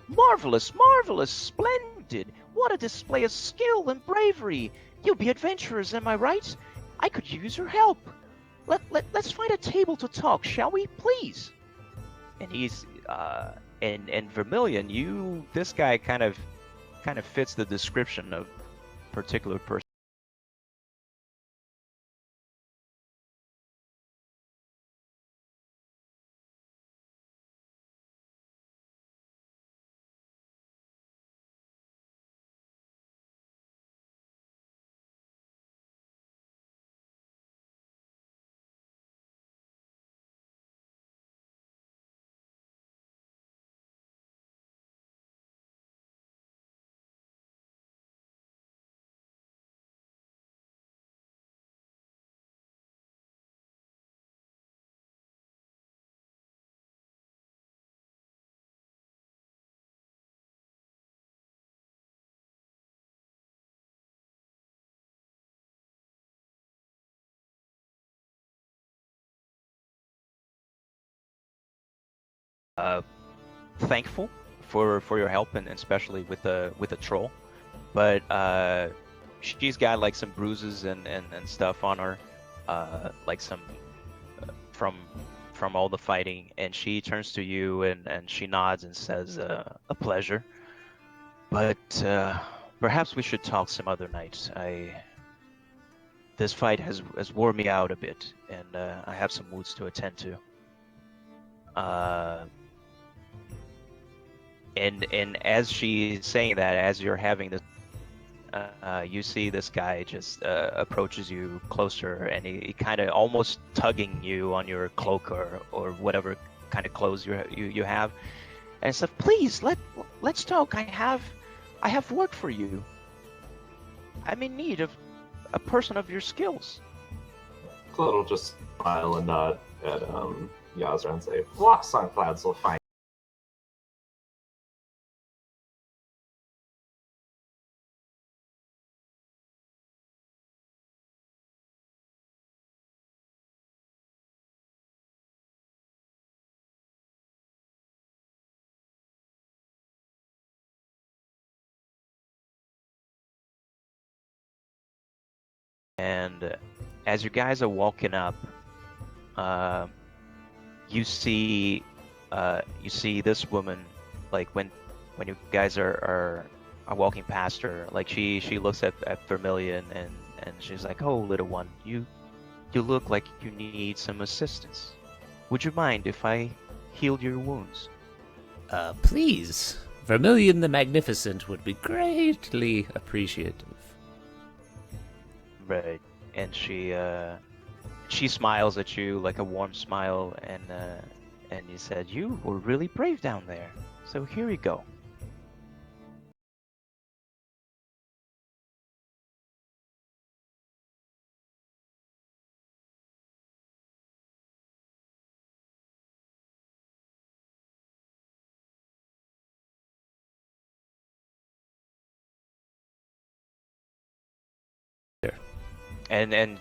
Marvelous, marvelous, splendid! What a display of skill and bravery! You'll be adventurers, am I right? I could use your help. Let's find a table to talk, shall we, please? And he's and Vermillion, this guy kind of fits the description of particular person. Thankful for your help and especially with the troll, but she's got like some bruises and stuff on her, like some from all the fighting, and she turns to you and she nods and says, "A pleasure, but perhaps we should talk some other night. This fight has wore me out a bit, and I have some wounds to attend to." And as she's saying that, as you're having this, you see this guy just approaches you closer, and he kind of almost tugging you on your cloak or whatever kind of clothes you have, and says, "Please let's talk. I have work for you. I'm in need of a person of your skills." Cloud will just smile and nod at Yazra and say, "Walks on clouds will find." And as you guys are walking up, you see this woman, like when you guys are walking past her, like she looks at Vermillion and she's like, "Oh, little one, you look like you need some assistance. Would you mind if I healed your wounds?" Please. Vermillion the Magnificent would be greatly appreciative. Right. And she smiles at you like a warm smile, and you said, "You were really brave down there. So here you go." And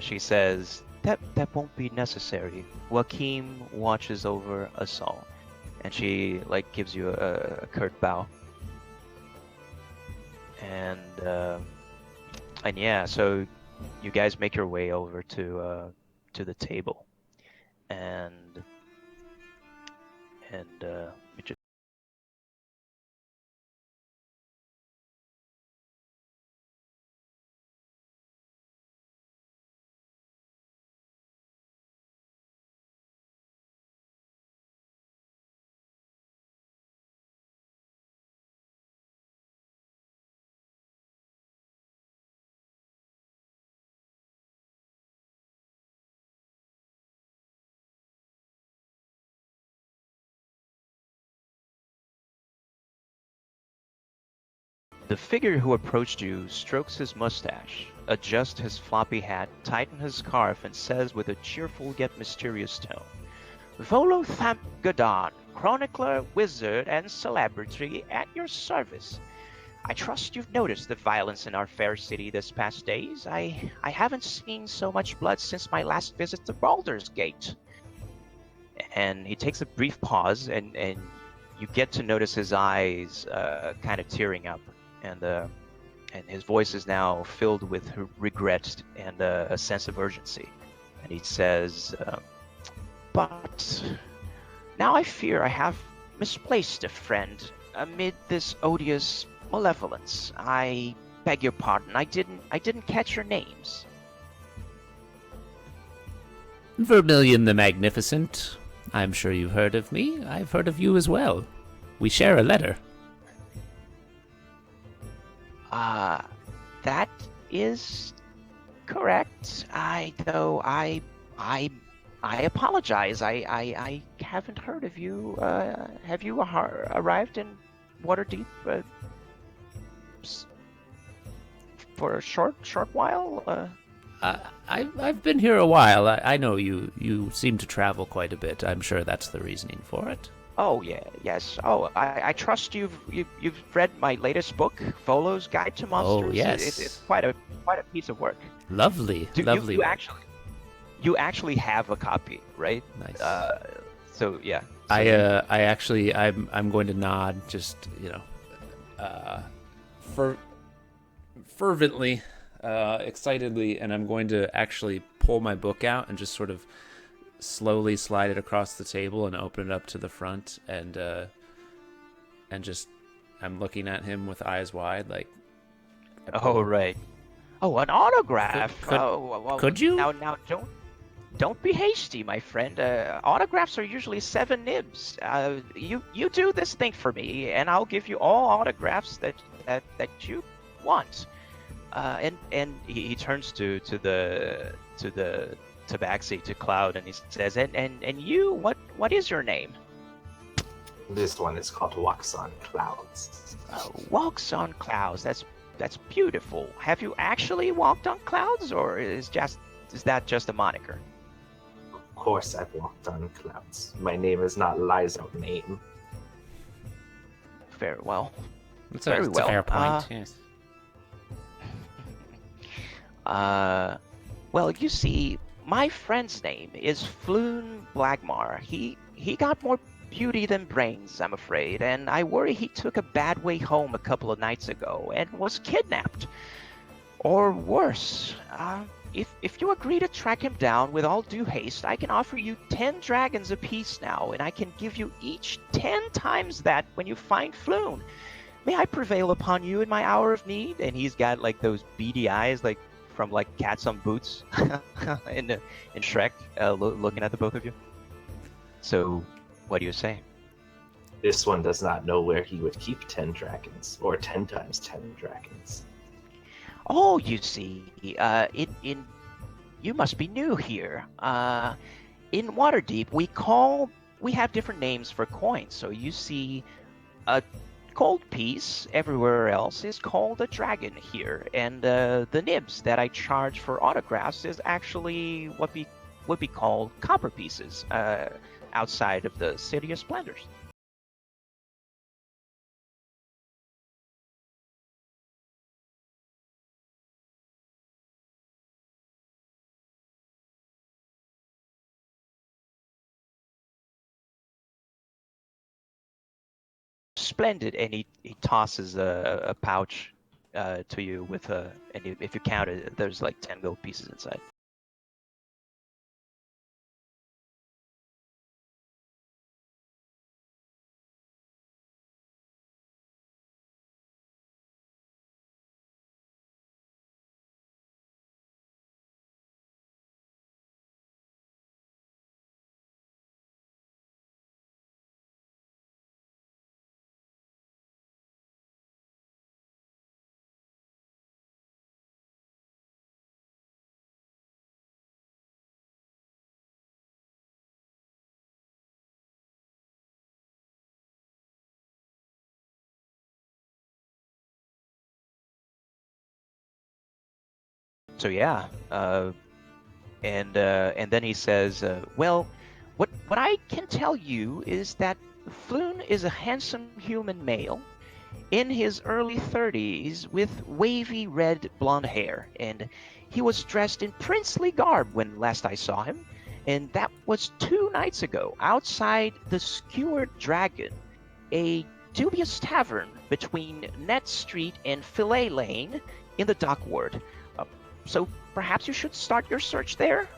she says, that won't be necessary. Joaquim watches over us all. And she like gives you a curt bow. And yeah, so you guys make your way over to the table. And you just The figure who approached you strokes his mustache, adjusts his floppy hat, tightens his scarf, and says with a cheerful yet mysterious tone, "Volo Thamp Gadon, chronicler, wizard, and celebrity at your service. I trust you've noticed the violence in our fair city this past days. I haven't seen so much blood since my last visit to Baldur's Gate." And he takes a brief pause, and you get to notice his eyes kind of tearing up, and his voice is now filled with regret and a sense of urgency. And he says, "But now I fear I have misplaced a friend amid this odious malevolence. I beg your pardon. I didn't catch your names." Vermillion the Magnificent. I'm sure you've heard of me. I've heard of you as well. We share a letter. That is correct. I apologize. I haven't heard of you. Have you arrived in Waterdeep for a short while? I've been here a while. I know you seem to travel quite a bit. I'm sure that's the reasoning for it. Oh yeah, yes. Oh, I trust you've read my latest book, Volo's Guide to Monsters. Oh yes, it's quite a piece of work. Lovely. You actually have a copy, right? Nice. So yeah. So I'm going to nod, just fervently, excitedly, and I'm going to actually pull my book out and just sort of slowly slide it across the table and open it up to the front, and just I'm looking at him with eyes wide, like. Oh right. Oh, an autograph. Could you? Now don't be hasty, my friend. Autographs are usually 7 nibs. You do this thing for me, and I'll give you all autographs that you want. And he turns to the Tabaxi, to Cloud, and he says, and you, what is your name? This one is called Walks on Clouds. Walks on Clouds. That's beautiful. Have you actually walked on clouds, or is that just a moniker? Of course I've walked on clouds. My name is not Lies Out Name. Very well. That's a fair point, yes. Well, you see, my friend's name is Floon Blagmar. He got more beauty than brains, I'm afraid, and I worry he took a bad way home a couple of nights ago and was kidnapped. Or worse. If you agree to track him down with all due haste, I can offer you 10 dragons apiece now, and I can give you each 10 times that when you find Floon. May I prevail upon you in my hour of need? And he's got like those beady eyes, like from like Cats on Boots in Shrek, looking at the both of you. So, what do you say? This one does not know where he would keep 10 dragons, or 10 times 10 dragons. Oh, you see, you must be new here. In Waterdeep, we have different names for coins. So you see, a gold piece everywhere else is called a dragon here, and the nibs that I charge for autographs is actually what would be called copper pieces outside of the City of Splendors. Splendid. And he tosses a pouch to you with and if you count it, there's like 10 gold pieces inside. So yeah, and then he says, well, what I can tell you is that Floon is a handsome human male in his early 30s with wavy red blonde hair, and he was dressed in princely garb when last I saw him, and that was 2 nights ago outside the Skewered Dragon. a dubious tavern between Net Street and Fillet Lane in the Dock Ward. So perhaps you should start your search there?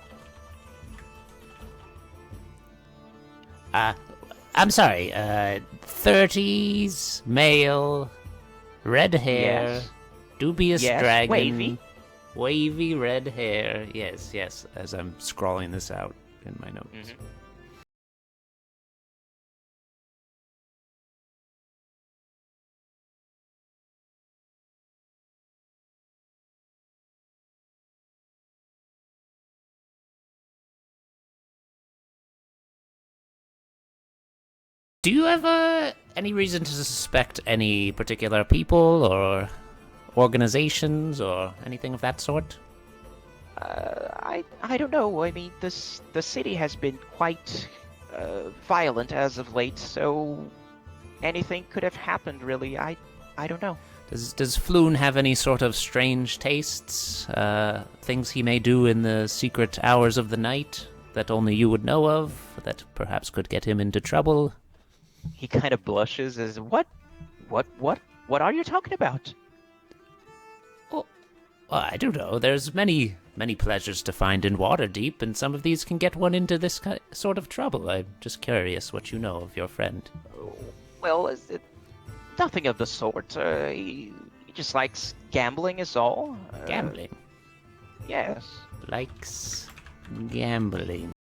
I'm sorry, 30s, male, red hair, Yes. dubious Yes, dragon, wavy. red hair. Yes, as I'm scrawling this out in my notes. Mm-hmm. Do you have any reason to suspect any particular people or organizations or anything of that sort? I don't know. I mean, the city has been quite violent as of late, so anything could have happened. Really, I don't know. Does Floon have any sort of strange tastes? Things he may do in the secret hours of the night that only you would know of, that perhaps could get him into trouble? He kind of blushes as what are you talking about? Well, I don't know. There's many pleasures to find in Waterdeep, and some of these can get one into this sort of trouble. I'm just curious what you know of your friend. Well, nothing of the sort. He just likes gambling is all. Gambling? Yes. Likes gambling.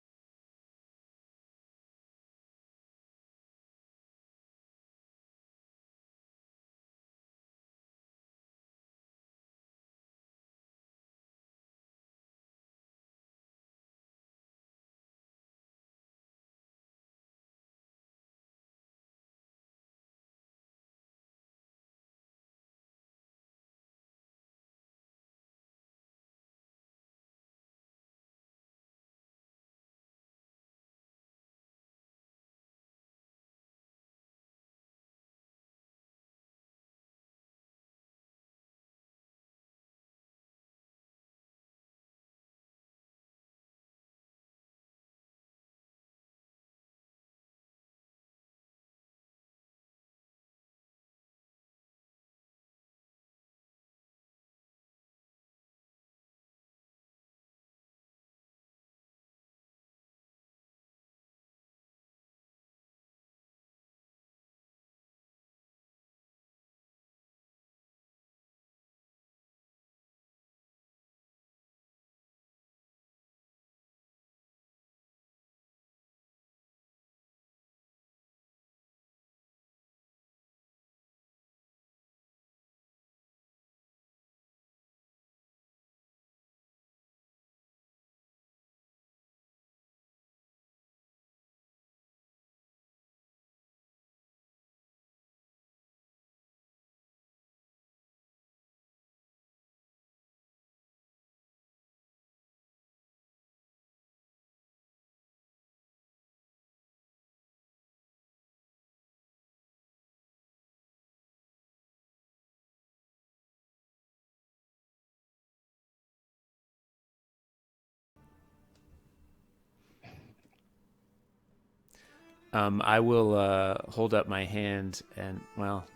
I will hold up my hand and, well,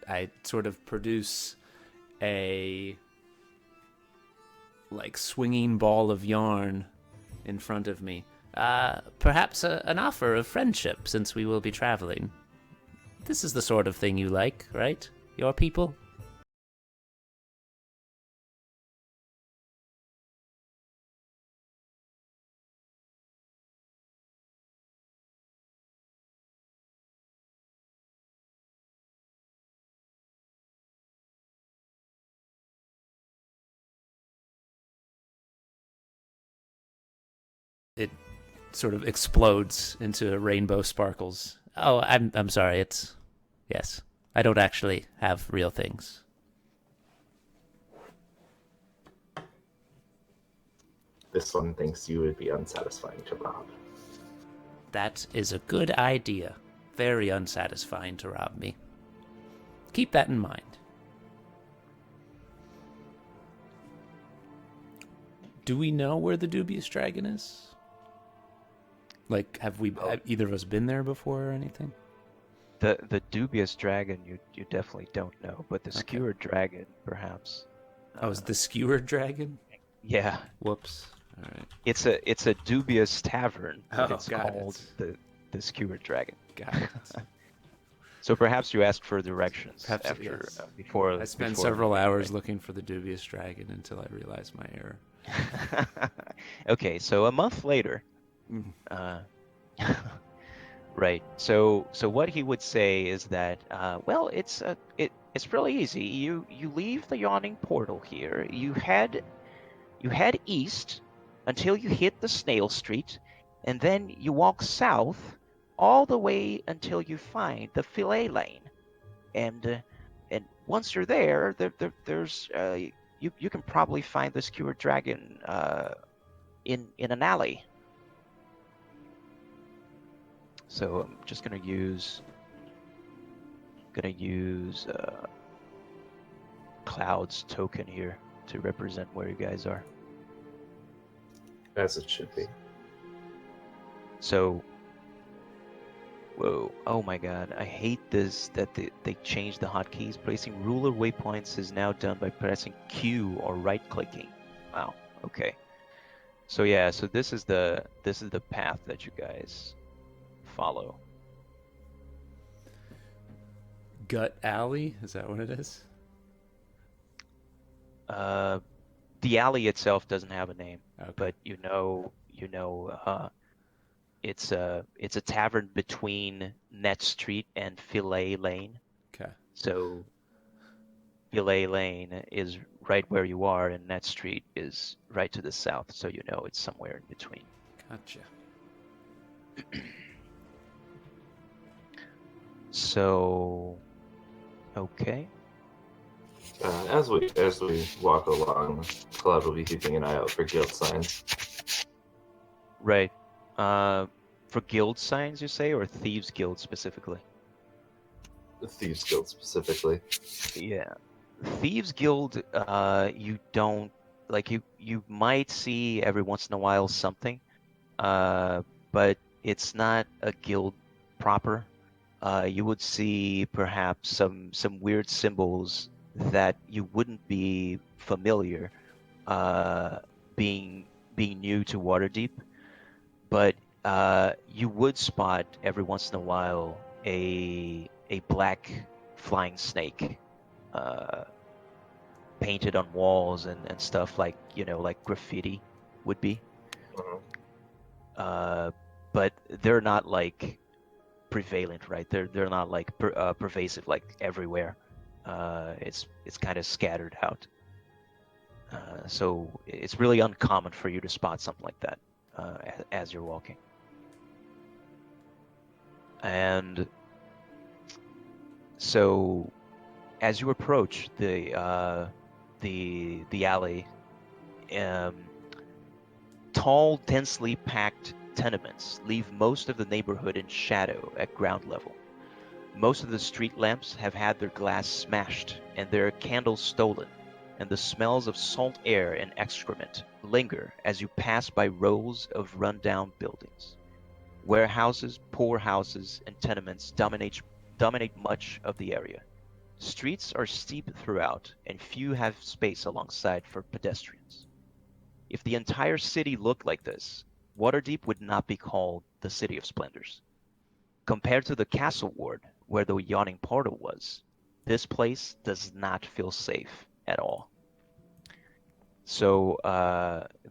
I sort of produce a like swinging ball of yarn in front of me. Perhaps an offer of friendship, since we will be traveling. This is the sort of thing you like, right? Your people? It sort of explodes into rainbow sparkles. Oh, I'm sorry. Yes. I don't actually have real things. This one thinks you would be unsatisfying to rob. That is a good idea. Very unsatisfying to rob me. Keep that in mind. Do we know where the dubious dragon is? Like, have either of us been there before or anything? The dubious dragon you definitely don't know, but the Okay. skewered dragon perhaps. Oh, is the Skewered dragon? Yeah, Whoops. All right. it's a dubious tavern, but Oh, it's got called it. the skewered dragon. Got it. So perhaps you ask for directions Perhaps after yes. before. I spent before several leaving, hours looking for the dubious dragon until I realized my error. right? Okay, so a month later. Mm. Uh, right. So what he would say is that well, it's really easy. You leave the yawning portal here. You head east until you hit the snail street, and then you walk south all the way until you find the fillet lane. And once you're there, there's you can probably find the skewered dragon in an alley. So I'm just gonna use Cloud's token here to represent where you guys are. As it should be. So, whoa, oh my god, I hate this that they changed the hotkeys. Placing ruler waypoints is now done by pressing Q or right-clicking. Wow, okay. So yeah, so this is the path that you guys follow. Gut Alley? Is that what it is? The alley itself doesn't have a name, Okay. but it's a tavern between Net Street and Fillet Lane. Okay. So Fillet Lane is right where you are, and Net Street is right to the south. So you know it's somewhere in between. Gotcha. So, okay. As we walk along, Cloud will be keeping an eye out for guild signs. Right. For guild signs, you say, or Thieves Guild specifically? The Thieves Guild specifically. Yeah. Thieves Guild, you don't like you might see every once in a while something, but it's not a guild proper. You would see perhaps some weird symbols that you wouldn't be familiar, being new to Waterdeep, but you would spot every once in a while a black flying snake painted on walls and stuff, like like graffiti would be. Mhm. But they're not like prevalent, right? They're not like pervasive like everywhere. It's kind of scattered out. So it's really uncommon for you to spot something like that as you're walking. And so as you approach the alley, um, tall, densely packed tenements leave most of the neighborhood in shadow at ground level. Most of the street lamps have had their glass smashed and their candles stolen, and the smells of salt air and excrement linger as you pass by rows of run-down buildings. Warehouses, poorhouses, and tenements dominate much of the area. Streets are steep throughout, and few have space alongside for pedestrians. If the entire city looked like this, Waterdeep would not be called the City of Splendors. Compared to the Castle Ward, where the Yawning Portal was, this place does not feel safe at all. So,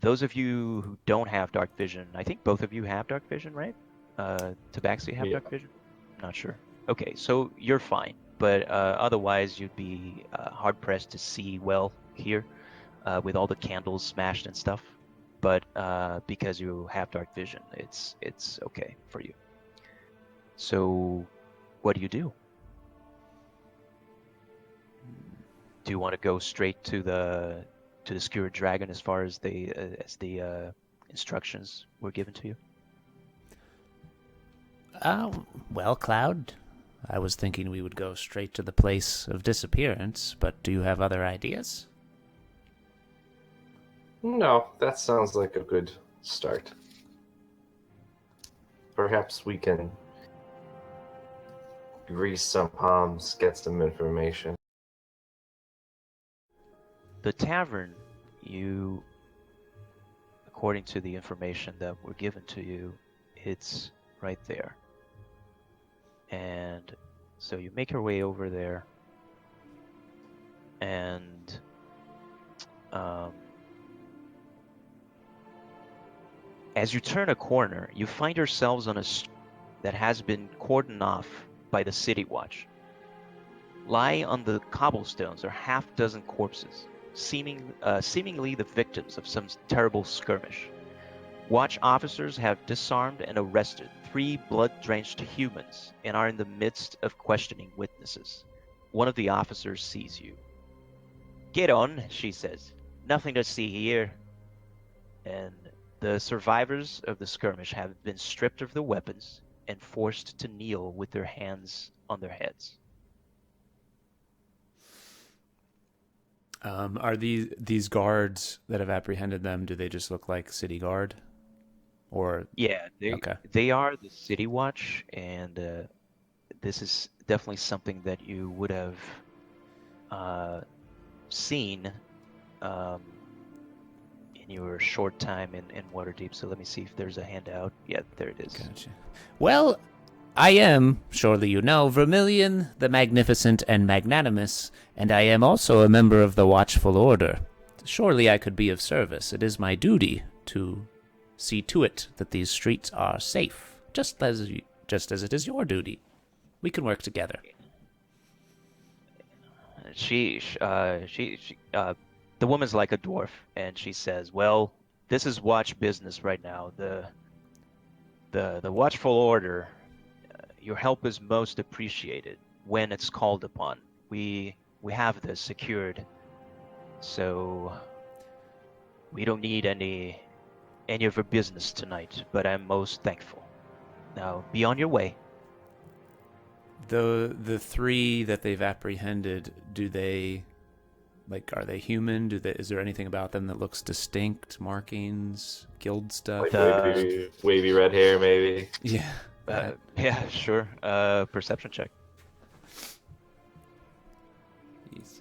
those of you who don't have dark vision, I think both of you have dark vision, right? Tabaxi have Yeah. dark vision? Not sure. Okay, so you're fine, but otherwise you'd be hard pressed to see well here with all the candles smashed and stuff. But because you have dark vision, it's okay for you. So, what do? Do you want to go straight to the Skewered Dragon as far as the instructions were given to you? Well, Cloud, I was thinking we would go straight to the place of disappearance, but do you have other ideas? No, that sounds like a good start. Perhaps we can grease some palms, get some information. The tavern, according to the information that were given to you, it's right there. And so you make your way over there, and as you turn a corner, you find yourselves on a street that has been cordoned off by the city watch. Lie on the cobblestones are half-dozen corpses, seemingly the victims of some terrible skirmish. Watch officers have disarmed and arrested 3 blood-drenched humans and are in the midst of questioning witnesses. One of the officers sees you. "Get on," she says. "Nothing to see here." And the survivors of the skirmish have been stripped of their weapons and forced to kneel with their hands on their heads. Are these guards that have apprehended them? Do they just look like city guard, or Yeah, okay? they are the City Watch, and this is definitely something that you would have seen in your short time in Waterdeep. So let me see if there's a handout. Yeah, there it is. Gotcha. Well, I am, surely you know, Vermillion, the Magnificent and Magnanimous, and I am also a member of the Watchful Order. Surely I could be of service. It is my duty to see to it that these streets are safe, just as it is your duty. We can work together. The woman's like a dwarf, and she says, "Well, this is watch business right now. The Watchful Order, your help is most appreciated when it's called upon. We have this secured, so we don't need any of your business tonight, but I'm most thankful. Now, be on your way." The 3 that they've apprehended, are they human? Is there anything about them that looks distinct? Markings, guild stuff? Like wavy red hair, maybe. Yeah. Yeah, sure. Perception check. Yes.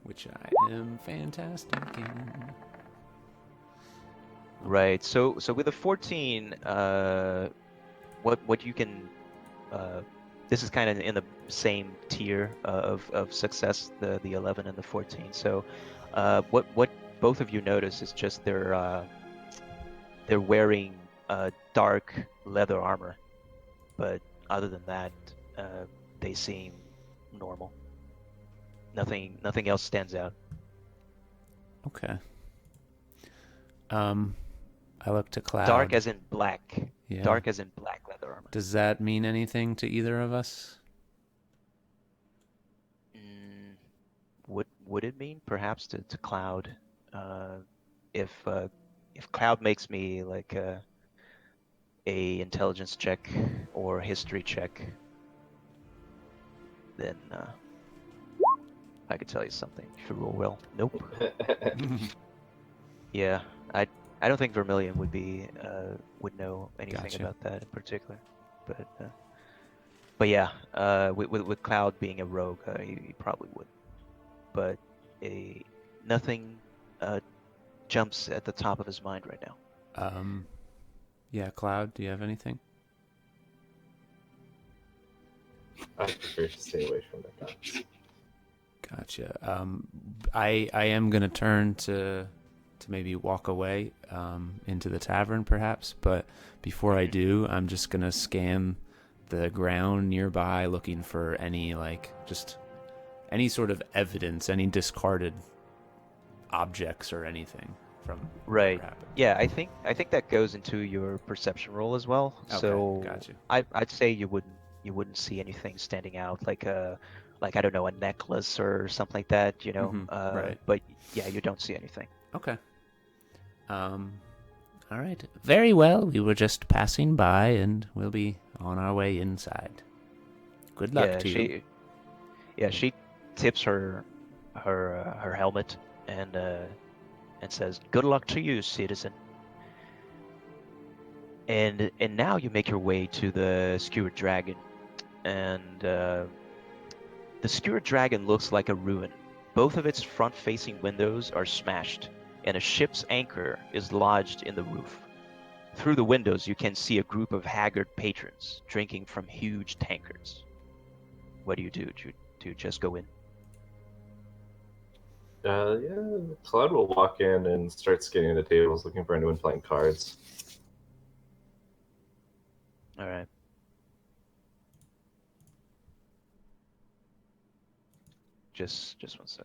Which I am fantastic in. Right. So with a 14, what you can, this is kind of in the same tier of success, the 11 and the 14. So, what both of you notice is just they're wearing dark leather armor, but other than that, they seem normal. Nothing else stands out. Okay. I look to Cloud. Dark as in black. Yeah. Dark as in black leather armor. Does that mean anything to either of us? Would it mean perhaps to Cloud? If Cloud makes me like a intelligence check or history check, then I could tell you something. If you roll well, nope. Yeah, I don't think Vermillion would know anything Gotcha. about that in particular, but yeah, with Cloud being a rogue, he probably would. But nothing jumps at the top of his mind right now. Yeah, Cloud, do you have anything? I prefer to stay away from the guns. Gotcha. I am gonna turn to maybe walk away into the tavern, perhaps. But before I do, I'm just gonna scan the ground nearby, looking for any any sort of evidence, any discarded objects or anything from Right. what happened. Yeah, I think that goes into your perception roll as well. Okay, So gotcha. I'd say you wouldn't see anything standing out like I don't know, a necklace or something like that, you know. Right. But yeah, you don't see anything. Okay. All right. Very well. We were just passing by, and we'll be on our way inside. Good luck to you. She tips her helmet and says, "Good luck to you, citizen." And now you make your way to the Skewered Dragon, and the Skewered Dragon looks like a ruin. Both of its front-facing windows are smashed, and a ship's anchor is lodged in the roof. Through the windows, you can see a group of haggard patrons drinking from huge tankards. What do you do? Do you just go in? Yeah, Cloud will walk in and start scanning the tables, looking for anyone playing cards. All right. Just 1 sec.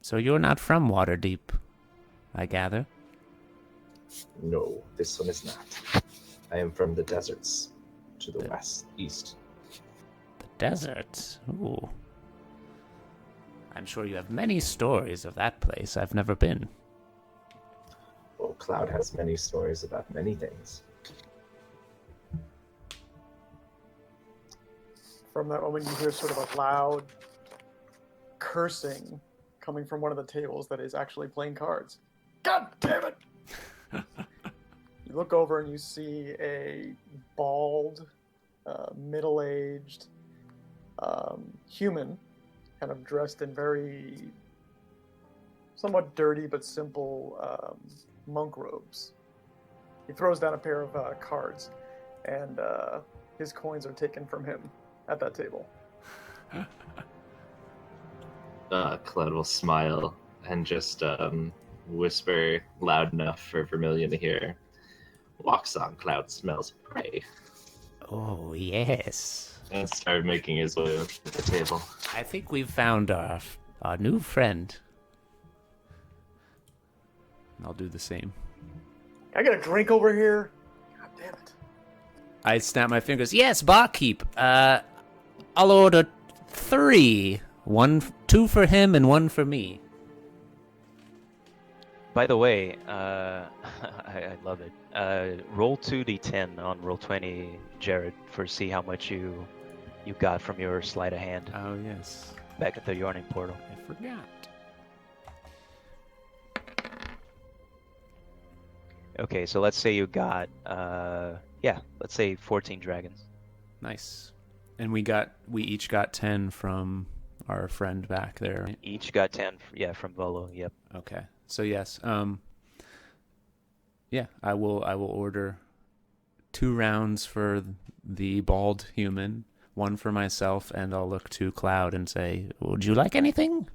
So you're not from Waterdeep, I gather. No, this one is not. I am from the deserts to the east. The desert. Ooh. I'm sure you have many stories of that place. I've never been. Well, Cloud has many stories about many things. From that moment, you hear sort of a loud cursing coming from one of the tables that is actually playing cards. God damn it! You look over and you see a bald, middle-aged human, kind of dressed in very somewhat dirty but simple monk robes. He throws down a pair of cards, and his coins are taken from him at that table. Cloud will smile and just whisper loud enough for Vermillion to hear. Walks on Cloud smells prey. Oh, yes. And start making his way up to the table. I think we've found our new friend. I'll do the same. I got a drink over here. God damn it. I snap my fingers. Yes, barkeep. I'll order 3. 2 for him and 1 for me. By the way, I love it. Roll 2d10 on roll 20, Jared, for see how much you got from your sleight of hand Oh, yes. back at the Yarning portal. I forgot. Okay, so let's say you got let's say 14 dragons. Nice. And we each got 10 from our friend back there, right? Each got 10, from Volo. Yep. Okay. So yes, I will order 2 rounds for the bald human, 1 for myself, and I'll look to Cloud and say, "Would you like anything?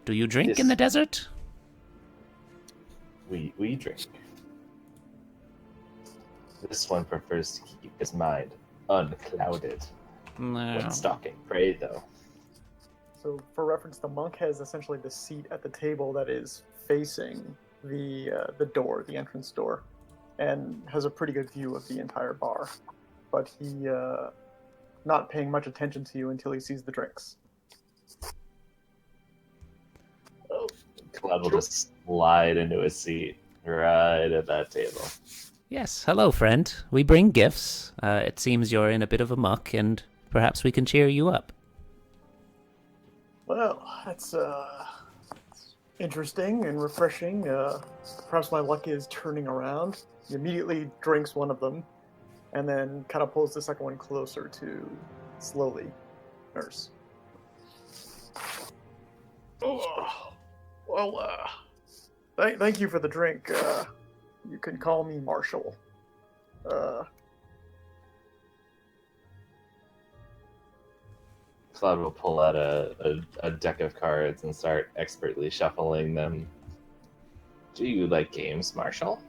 Do you drink in the desert?" We drink. This one prefers to keep his mind unclouded when stalking prey, though. So, for reference, the monk has essentially the seat at the table that is facing the door, the entrance door, and has a pretty good view of the entire bar. But he not paying much attention to you until he sees the drinks. Oh, Cloud will just slide into his seat right at that table. Yes, hello, friend. We bring gifts. It seems you're in a bit of a muck, and perhaps we can cheer you up. Well, that's interesting and refreshing. Perhaps my luck is turning around. He immediately drinks one of them, and then kind of pulls the second one closer to slowly nurse. Oh, well, thank you for the drink. You can call me Marshall. Cloud will pull out a deck of cards and start expertly shuffling them. Do you like games, Marshall?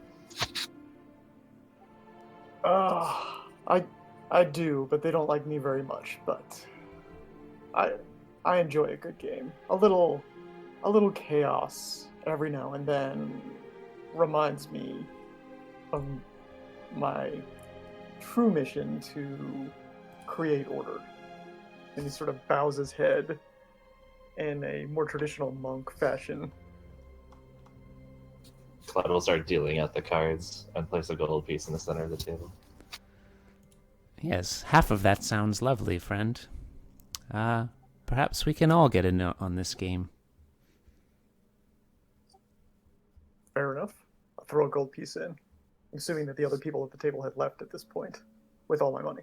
I do, but they don't like me very much. But I enjoy a good game. A little chaos every now and then reminds me of my true mission to create order. And he sort of bows his head in a more traditional monk fashion. Cloud will start dealing out the cards and place a gold piece in the center of the table. Yes, half of that sounds lovely, friend. Perhaps we can all get in on this game. Fair enough. I'll throw a gold piece in, assuming that the other people at the table had left at this point with all my money.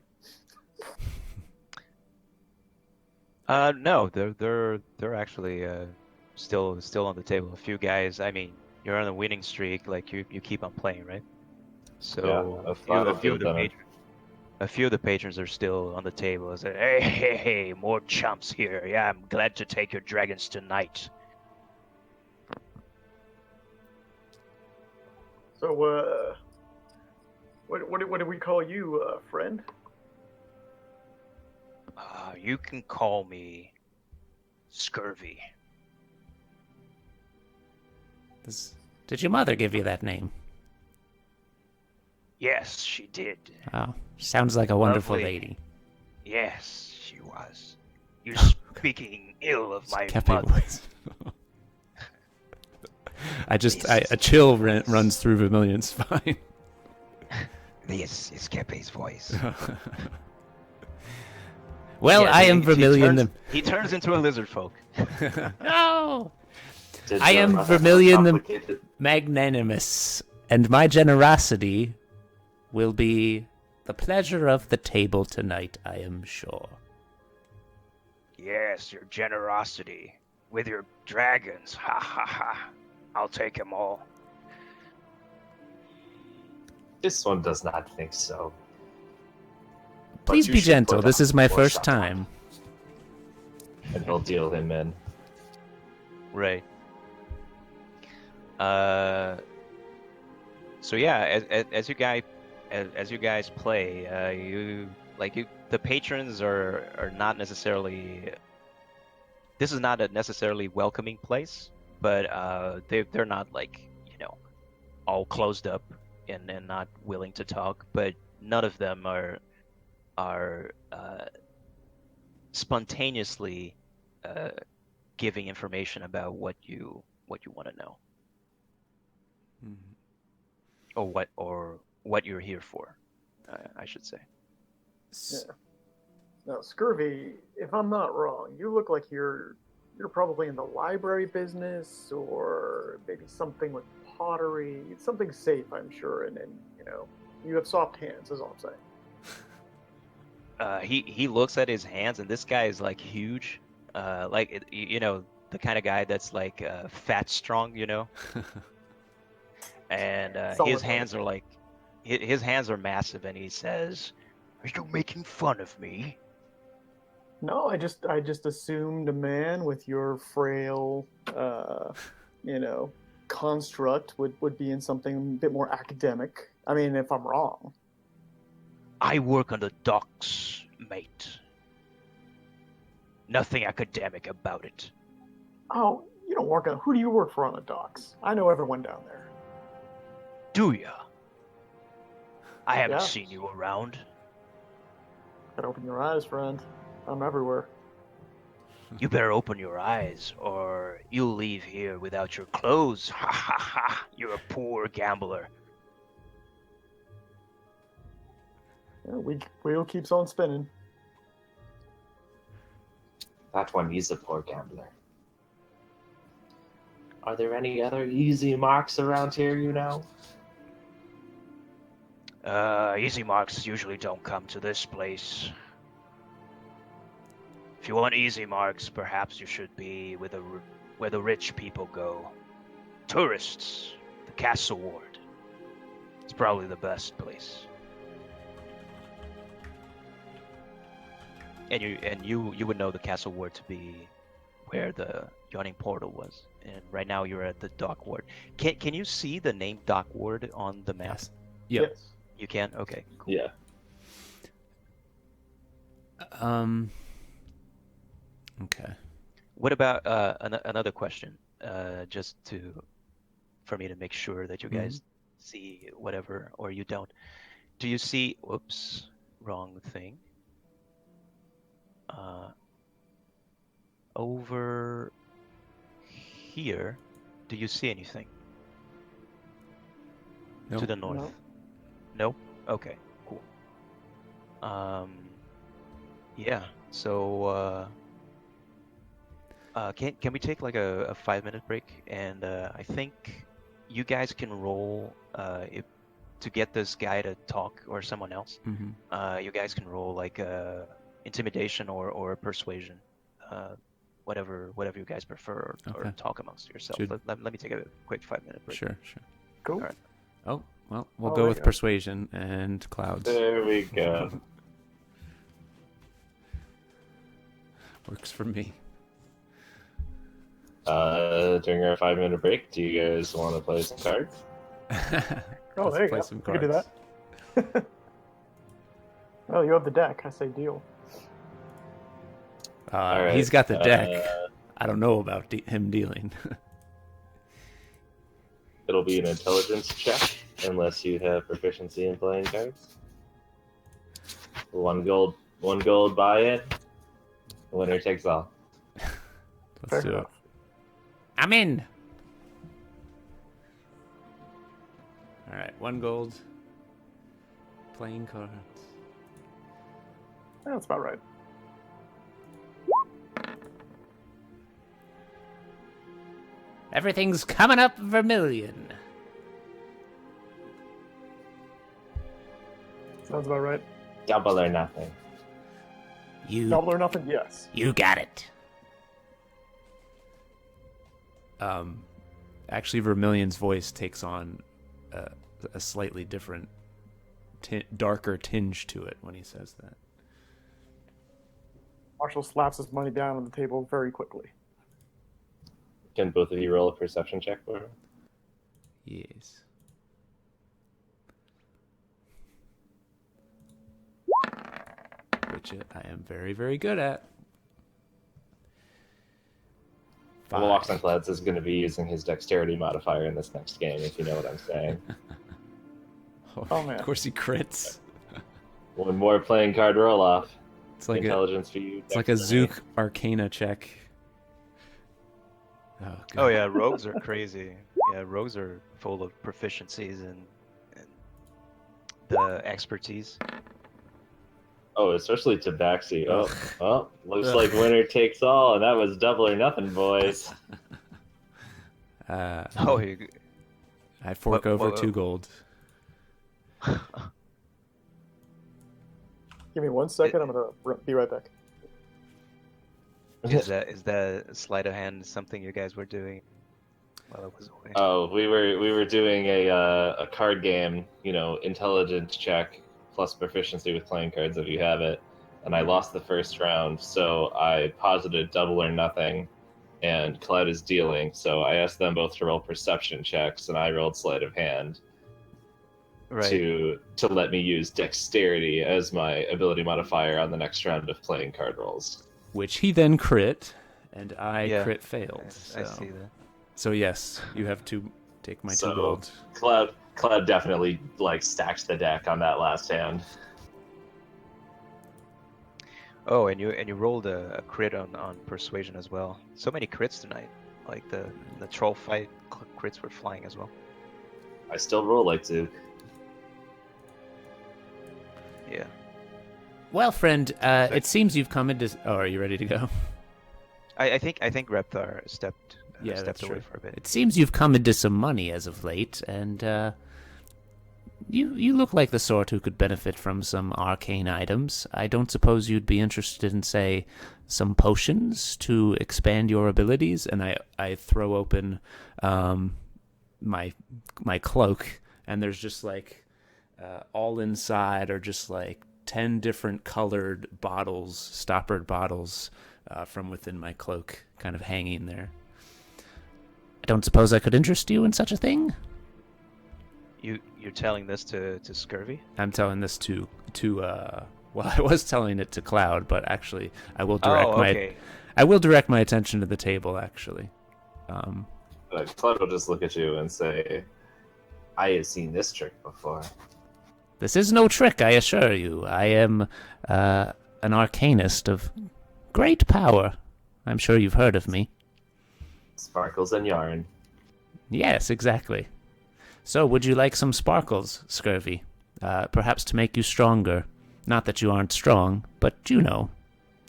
No, they're actually still on the table. A few guys. I mean, you're on a winning streak. Like you keep on playing, right? So Yeah, a few feel of the better. patrons are still on the table. Say, hey, more chumps here. Yeah, I'm glad to take your dragons tonight. So, what do we call you, friend? You can call me Scurvy. Did your mother give you that name? Yes, she did. Oh, sounds like a wonderful Lovely. lady. Yes, she was. You're speaking ill of my Kepi mother. voice. A chill runs through Vermillion's spine. This is Kepe's voice. Well, Yeah, I am Vermillion. He turns into a lizard folk. No! Did I your am mother Vermillion the complicated- Magnanimous, and my generosity will be the pleasure of the table tonight, I am sure. Yes, your generosity. With your dragons. Ha ha ha. I'll take them all. This one does not think so. But Please you be should gentle. put This up is my more first stuff. time. And he'll deal him in. Right. So yeah, as you guys play, the patrons are not necessarily. This is not a necessarily welcoming place, but they're not like all closed up and not willing to talk. But none of them are spontaneously giving information about what you want to know. Or what you're here for, I should say. Yeah. Now, Scurvy, if I'm not wrong, you look like you're probably in the library business, or maybe something with pottery, something safe, I'm sure, and you have soft hands, is all I'm saying. He looks at his hands, and this guy is like huge, the kind of guy that's like fat strong, and his hands are like his hands are massive, and he says, "Are you making fun of me?" No, I just assumed a man with your frail, construct would be in something a bit more academic. I mean, if I'm wrong. I work on the docks, mate. Nothing academic about it. Oh, you don't work on. Who do you work for on the docks? I know everyone down there. Do ya? I haven't Yeah. seen you around. Gotta open your eyes, friend. I'm everywhere. You better open your eyes, or you'll leave here without your clothes. Ha ha ha! You're a poor gambler. Yeah, wheel keeps on spinning. That one is a poor gambler. Are there any other easy marks around here, Easy marks usually don't come to this place. If you want easy marks, perhaps you should be where the rich people go. Tourists, the Castle Ward. It's probably the best place. And you would know the Castle Ward to be where the yawning portal was. And right now you're at the Dock Ward. Can you see the name Dock Ward on the map? Yes. Yep. Yes. You can? Okay. Cool. Yeah. Okay. What about another question? Just for me to make sure that you guys see whatever, or you don't. Do you see? Whoops, wrong thing. Over here, do you see anything? No. To the north? No? Okay, cool. Yeah, so Can we take like a 5 minute break? And I think you guys can roll if to get this guy to talk or someone else. You guys can roll like intimidation or persuasion, whatever you guys prefer, or Okay. talk amongst yourselves. Should- Let me take a quick 5 minute break. Sure. Cool. All right. Oh, well, we'll Oh, go there with you go. persuasion and clouds. There we go. Works for me. During our 5 minute break, do you guys want to play some cards? Oh, Let's there you play go. some We can do cards. that. Well, you have the deck. I say deal. All right, He's got the deck. I don't know about him dealing. It'll be an intelligence check unless you have proficiency in playing cards. 1 gold buy it. Winner takes all. Let's Fair do it. enough. I'm in. All right, 1 gold. Playing cards. Yeah, that's about right. Everything's coming up Vermillion. Sounds about right. Double or nothing. Double or nothing? Yes. You got it. Actually, Vermillion's voice takes on a slightly different, darker tinge to it when he says that. Marshall slaps his money down on the table very quickly. Can both of you roll a perception check for him? Yes. Which I am very, very good at. Walks on Clouds is going to be using his dexterity modifier in this next game, if you know what I'm saying. Oh, man. Of course he crits. One more playing card roll off. It's like Intelligence for you. it's like a dexterity. Zook Arcana check. Oh, God. Oh yeah, rogues are crazy. Yeah, rogues are full of proficiencies and the expertise. Oh, especially Tabaxi. Oh, looks like winner takes all, and that was double or nothing, boys. Oh, you, I fork What- over what- 2 gold. Give me 1 second. I'm gonna be right back. is that sleight of hand something you guys were doing while I was away? Oh, we were doing a card game, intelligence check plus proficiency with playing cards if you have it, and I lost the first round, so I posited double or nothing, and Cloud is dealing, so I asked them both to roll perception checks, and I rolled sleight of hand Right. to let me use dexterity as my ability modifier on the next round of playing card rolls. Which he then crit, and I Yeah. crit failed. I see that. So yes, you have to take my 2 So- gold. Cloud definitely stacked the deck on that last hand. Oh, and you rolled a crit on persuasion as well. So many crits tonight. Like the troll fight crits were flying as well. I still roll like Zook. Yeah. Well, friend, it seems you've come into. Oh, are you ready to go? I think Repthar stepped Yeah, that's away true. for a bit. It seems you've come into some money as of late, and you look like the sort who could benefit from some arcane items. I don't suppose you'd be interested in, say, some potions to expand your abilities. And I throw open my cloak, and there's just all inside are just 10 different colored bottles, stoppered bottles, from within my cloak, kind of hanging there. I don't suppose I could interest you in such a thing? You're telling this to Scurvy? I'm telling this to well, I was telling it to Cloud, but actually I will direct okay. I will direct my attention to the table actually. Cloud will just look at you and say, I have seen this trick before. This is no trick, I assure you. I am an arcanist of great power. I'm sure you've heard of me. Sparkles and yarn. Yes, exactly. So, would you like some sparkles, Scurvy? Perhaps to make you stronger. Not that you aren't strong, but you know.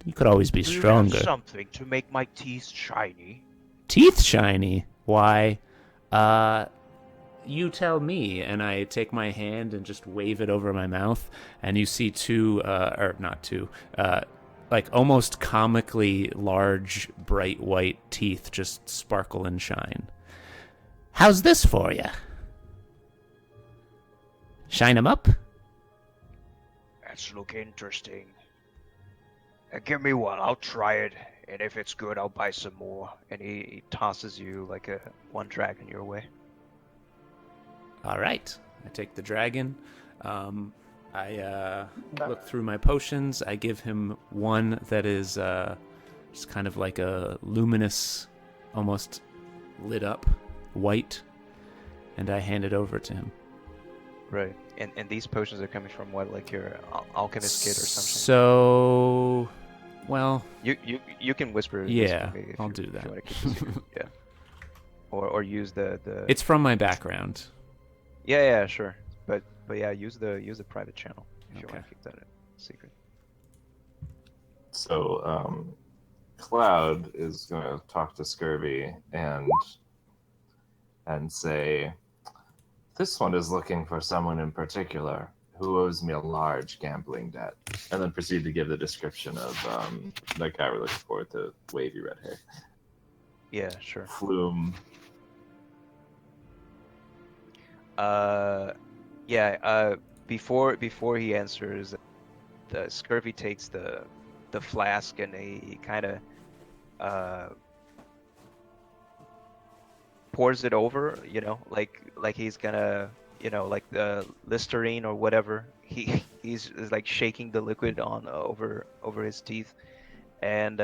You could always be Do you have stronger. something to make my teeth shiny? Teeth shiny? Why? You tell me. And I take my hand and just wave it over my mouth, and you see two, or not two, like almost comically large, bright white teeth just sparkle and shine. How's this for you? Shine 'em up? That's look interesting. Give me one, I'll try it, and if it's good, I'll buy some more. And he tosses you like one dragon your way. All right. I take the dragon. I look through my potions. I give him one that is just kind of like a luminous, almost lit up white, and I hand it over to him. Right. And these potions are coming from what, like your alchemist kit or something? So, well, You can whisper. Yeah, for me if I'll you, do if that. you want to keep it secret. Yeah. Or use the. it's from my background. Yeah, sure. But yeah, use the private channel if you Okay. want to keep that a secret. So, Cloud is going to talk to Scurvy and say, "This one is looking for someone in particular who owes me a large gambling debt," and then proceed to give the description of the guy we're looking for with the wavy red hair. Yeah, sure. Flume. Before he answers, the Scurvy takes the flask and he kind of pours it over, like he's gonna, like the Listerine or whatever. He's like shaking the liquid on over his teeth, and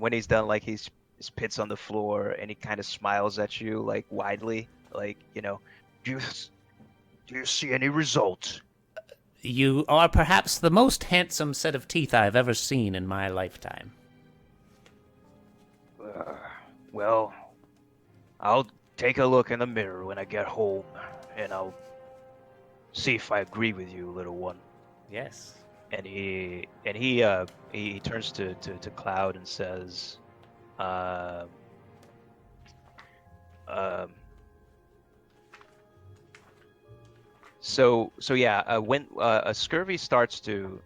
when he's done, like he spits on the floor and he kind of smiles at you like widely, like do you see any result? You are perhaps the most handsome set of teeth I've ever seen in my lifetime. Well, I'll take a look in the mirror when I get home, and I'll see if I agree with you, little one. Yes. And he turns to Cloud and says, So yeah, when a Scurvy starts to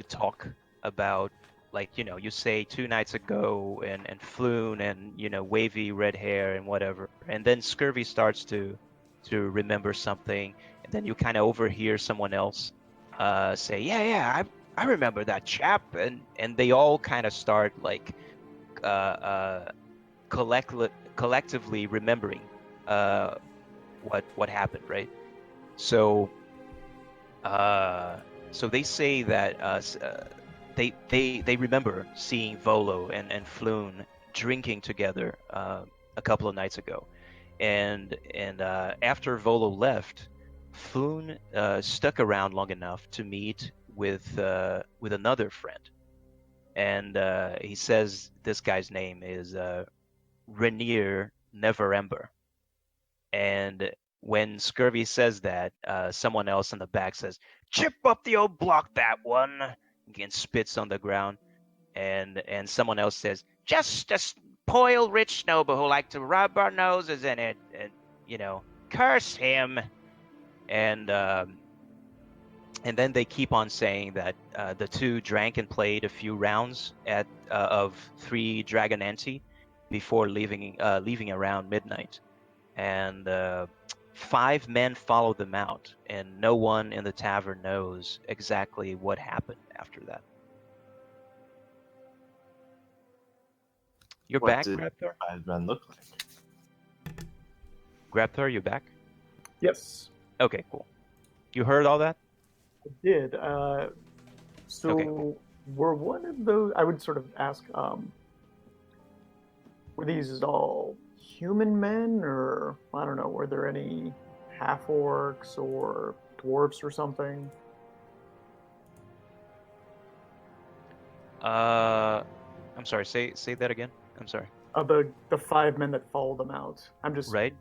talk about, like, you say 2 nights ago and Floon and wavy red hair and whatever, and then Scurvy starts to remember something, and then you kind of overhear someone else say, yeah, I remember that chap, and they all kind of start like collectively remembering what happened, right? So they say that they remember seeing Volo and Floon drinking together a couple of nights ago, and after Volo left, Floon stuck around long enough to meet with another friend, and he says this guy's name is Rainier Neverember. And when Scurvy says that, someone else in the back says, "Chip up the old block, that one," and spits on the ground. And someone else says, "Just a spoiled rich noble who like to rub our noses in it, and curse him." And then they keep on saying that the two drank and played a few rounds of 3 Dragon Ante before leaving around midnight. And 5 men followed them out, and no one in the tavern knows exactly what happened after that. You're What back, did Grabthar? 5 men look like? Grabthar, you're back? Yes, Okay, cool. You heard all that? I did. So Okay, cool. were one of those? I would sort of ask. Were these all human men, or I don't know? Were there any half orcs or dwarves or something? I'm sorry. Say that again. I'm sorry. The 5 men that followed them out. I'm just Right?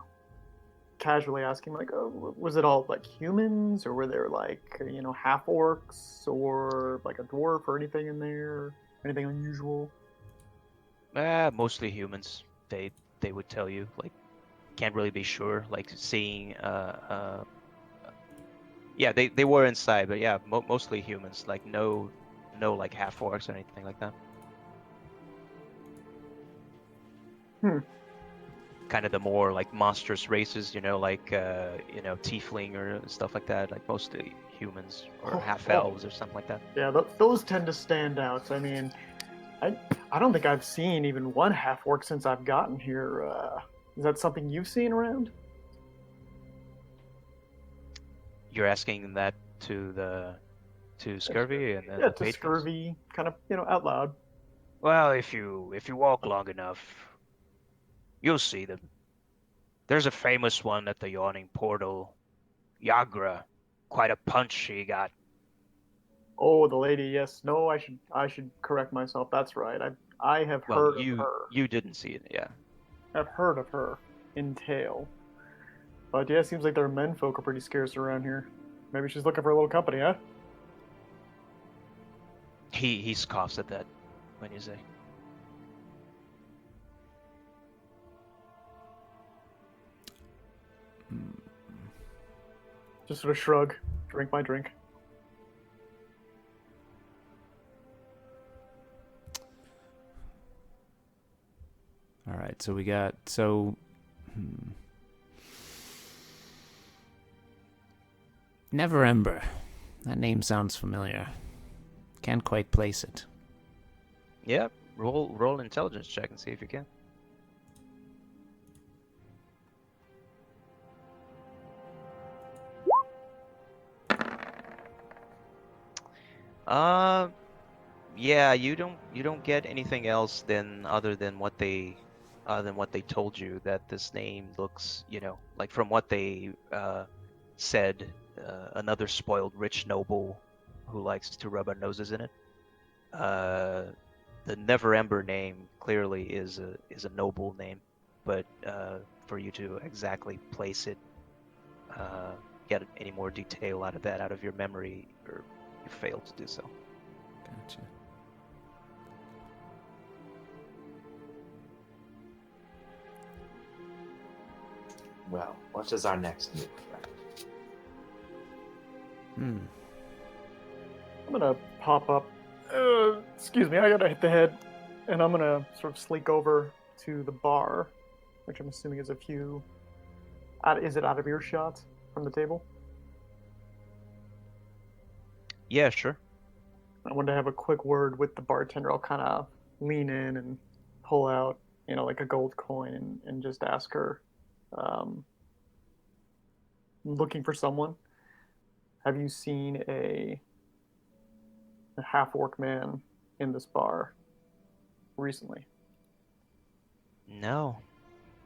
casually asking, like, oh, was it all like humans, or were there like half orcs or like a dwarf or anything in there? Anything unusual? Mostly humans. They would tell you, like, can't really be sure. Like seeing, yeah, they were inside, but yeah, mostly humans. Like no like half orcs or anything like that. Kind of the more like monstrous races, like tiefling or stuff like that. Like mostly humans or half elves or something like that. Yeah, those tend to stand out. I mean, I don't think I've seen even one half orc since I've gotten here. Is that something you've seen around? You're asking that to Scurvy and Yeah, the to patrons? scurvy, kind of, out loud. Well, if you walk long enough, you'll see them. There's a famous one at the Yawning Portal, Yagra. Quite a punch she got. Oh, the lady. Yes. No, I should correct myself. That's right. I have Well, heard of her. you didn't see it, yeah. I've heard of her in tale. But yeah, it seems like their menfolk are pretty scarce around here. Maybe she's looking for a little company, huh? He scoffs at that when you say. Just sort of shrug, drink my drink. All right, so we got so. Never Ember. That name sounds familiar. Can't quite place it. Yeah, roll an intelligence check and see if you can. Yeah, you don't get anything else other than what they told you, that this name looks, like from what they said, another spoiled rich noble who likes to rub our noses in it. The Never Ember name clearly is a noble name, but for you to exactly place it, get any more detail out of your memory, or you failed to do so. Gotcha. Well, what is our next move, friend? I'm gonna pop up. Excuse me, I gotta hit the head, and I'm gonna sort of slink over to the bar, which I'm assuming is a few. Is it out of earshot from the table? Yeah, sure. I wanted to have a quick word with the bartender. I'll kind of lean in and pull out, like a gold coin, and just ask her, looking for someone. Have you seen a half orc man in this bar recently? No,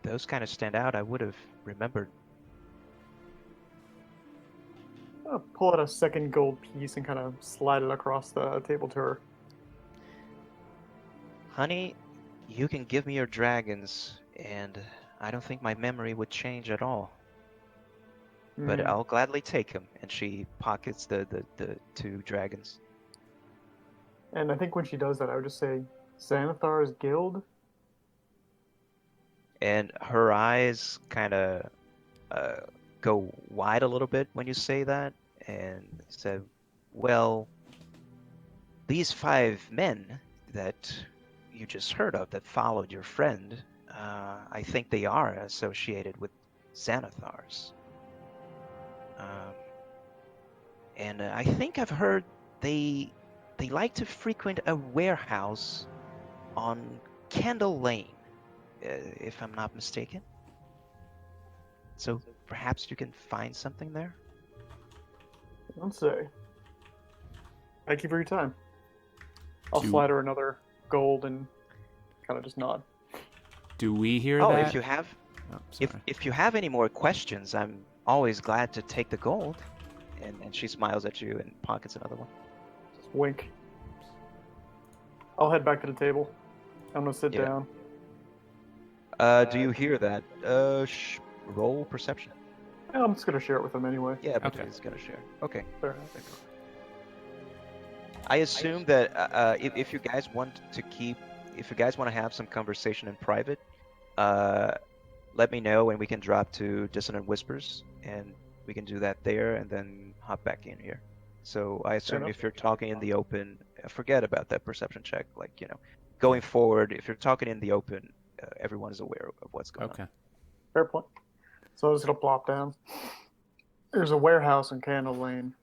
those kind of stand out. I would have remembered. I'll pull out a second gold piece and kind of slide it across the table to her. Honey, you can give me your dragons, and I don't think my memory would change at all. But Mhm. I'll gladly take them. And she pockets the 2 dragons. And I think when she does that, I would just say, Xanathar's Guild? And her eyes kind of go wide a little bit when you say that, and said, well, these 5 men that you just heard of that followed your friend, I think they are associated with Xanathars. And I think I've heard they like to frequent a warehouse on Candle Lane, if I'm not mistaken. So perhaps you can find something there? Let's say. Thank you for your time. I'll slide her another gold and kind of just nod. Do we hear Oh, that? if you have Oh, sorry. if you have any more questions, I'm always glad to take the gold. And she smiles at you and pockets another one. Just wink. I'll head back to the table. I'm gonna sit Yeah. down. Do you hear that? Roll perception. I'm just gonna share it with them anyway. Yeah, but Okay. he's gonna share. Okay. Fair enough. I assume that if you guys want to if you guys want to have some conversation in private, uh, let me know and we can drop to Dissonant Whispers and we can do that there and then hop back in here. So I assume enough. if you're talking in the open, forget about that perception check. Like, going forward, if you're talking in the open, everyone is aware of what's going on. Okay. Fair point. So I'm just gonna plop down. There's a warehouse in Candle Lane.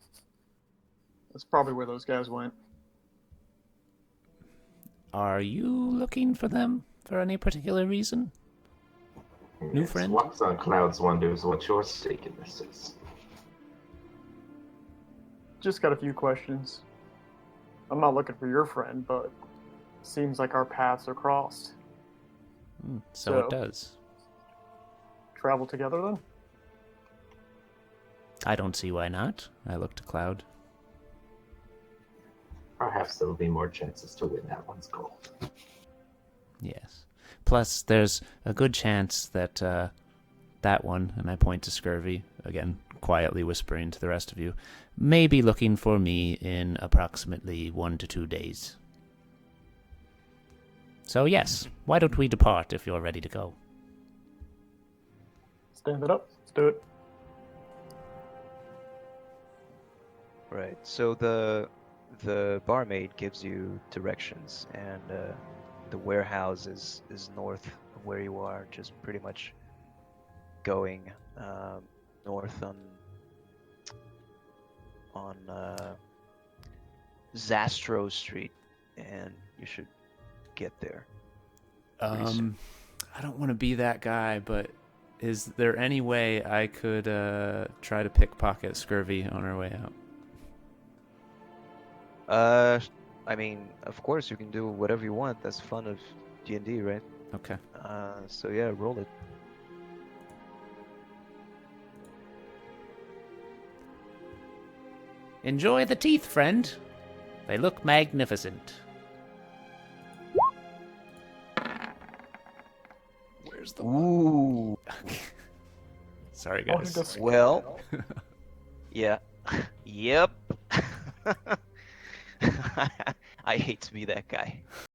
That's probably where those guys went. Are you looking for them for any particular reason? New friend? What's on Cloud's wonders what your stake in this is. Just got a few questions. I'm not looking for your friend, but seems like our paths are crossed. So it does. Travel together then? I don't see why not. I look to Cloud. Perhaps there will be more chances to win that one's gold. Yes. Plus, there's a good chance that that one, and I point to Scurvy, again, quietly whispering to the rest of you, may be looking for me in approximately 1 to 2 days. So yes, why don't we depart if you're ready to go? Stand it up. Let's do it. Right. So the barmaid gives you directions, and the warehouse is north of where you are, just pretty much going north on Zastro Street, and you should get there. I don't want to be that guy, but is there any way I could try to pickpocket Scurvy on our way out? I mean, of course you can do whatever you want. That's fun of D&D, right? Okay. So yeah, roll it. Enjoy the teeth, friend. They look magnificent. Where's the Ooh. Sorry, Oh, guys. he does- Well, yeah. Yep. I hate to be that guy.